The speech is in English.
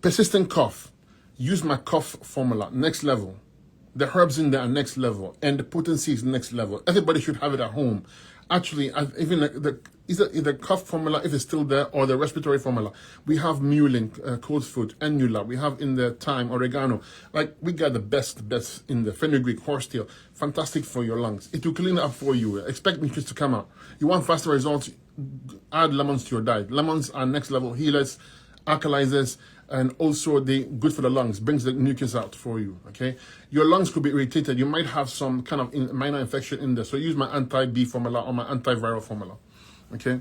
Persistent cough. Use my cough formula, next level. The herbs in there are next level, and the potency is next level. Everybody should have it at home. Actually, even either the cough formula, if it's still there, or the respiratory formula. We have mullein, cold foot, annula. We have in the thyme, oregano. Like, we got the best in the fenugreek, horsetail. Fantastic for your lungs. It will clean up for you. Expect mucus to come out. You want faster results? Add lemons to your diet. Lemons are next level healers, alkalizers, and also they good for the lungs, brings the mucus out for you, okay? Your lungs could be irritated. You might have some kind of minor infection in there. So use my anti-B formula or my antiviral formula, okay?